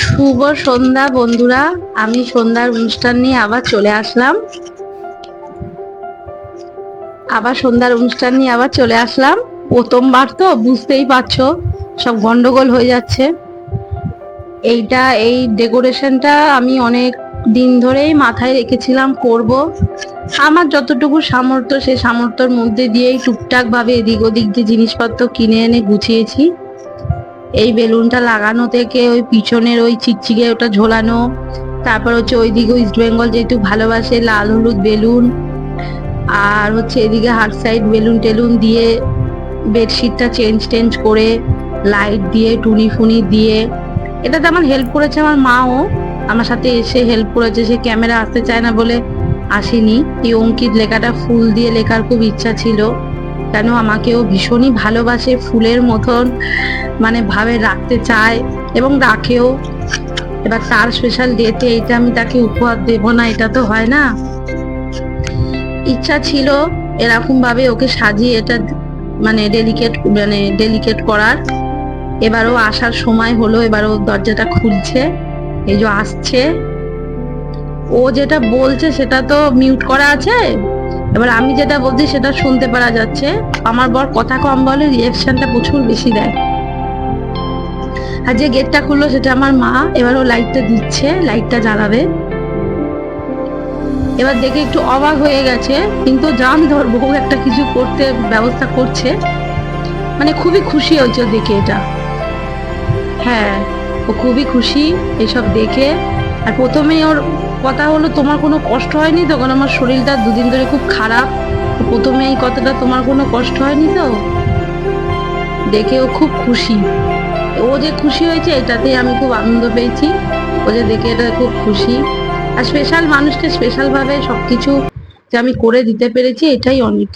শুভ সন্ধ্যা বন্ধুরা, আমি সন্ধ্যার অনুষ্ঠান নিয়ে আবার চলে আসলাম। প্রথমবার তো বুঝতেই পারছো, সব গন্ডগোল হয়ে যাচ্ছে। এই ডেকোরেশনটা আমি অনেক দিন ধরেই মাথায় রেখেছিলাম করব। আমার যতটুকু সামর্থ্য, সেই সামর্থ্যের মধ্যে দিয়েই টুকটাক ভাবে এদিক ওদিক দিয়ে জিনিসপত্র কিনে এনে গুছিয়েছি। এই বেলুনটা লাগানো থেকে ওই পিছনের ওই চিকচিকে ওটা ঝোলানো, তারপর হচ্ছে ওইদিকে ইস্ট বেঙ্গল যেহেতু ভালোবাসে লাল হলুদ বেলুন, আর হচ্ছে এদিকে হার্ট সাইড বেলুন টেলুন দিয়ে বেডশিটটা চেঞ্জ করে লাইট দিয়ে টুনি ফুনি দিয়ে। এটাতে আমার হেল্প করেছে আমার মাও, আমার সাথে এসে হেল্প করেছে। সে ক্যামেরা আসতে চায় না বলে আসেনি। এই অঙ্কিত লেখাটা ফুল দিয়ে লেখার খুব ইচ্ছা ছিল, কেন আমাকেও ভীষণই ভালোবাসে, ফুলের মতন মানে ভাবে রাখতে চায় এবং রাখেও। এবার তার স্পেশাল ডেতে এটা আমি তাকে উপহার দেব না, এটা তো হয় না। ইচ্ছা ছিল এরকম ভাবে ওকে সাজিয়ে এটা মানে ডেলিকেট করার। এবারও আসার সময় হলো, এবারও দরজাটা খুলছে, এই যে আসছে। ও যেটা বলছে সেটা তো মিউট করা আছে, এবার আমি যেটা বলছি সেটা শুনতে পারা যাচ্ছে। আমার বর কথা কম বলে, রিয়াকশনটা প্রচুর বেশি দেয়। আর যে গেটটা খুললো সেটা আমার মা। এবার ও লাইটটা দিচ্ছে, লাইটটা জ্বালাবে। এবার দেখে একটু অবাক হয়ে গেছে, কিন্তু জান ধরবো একটা কিছু করতে ব্যবস্থা করছে, মানে খুবই খুশি হয়েছে দেখে এটা। হ্যাঁ, ও খুবই খুশি এসব দেখে। আর প্রথমেই ওর কথা হলো, তোমার কোনো কষ্ট হয়নি তো? কারণ আমার শরীরটা দুদিন ধরে খুব খারাপ। প্রথমে এই কথাটা, তোমার কোনো কষ্ট হয়নি তো? দেখে ও খুব খুশি। ও যে খুশি হয়েছে এটাতেই আমি খুব আনন্দ পেয়েছি। ও যে দেখে এটা খুব খুশি। আর স্পেশাল মানুষকে স্পেশাল ভাবে সবকিছু যে আমি করে দিতে পেরেছি, এটাই অনেক।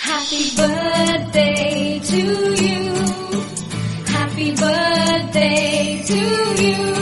Happy birthday to you. Happy birthday to you.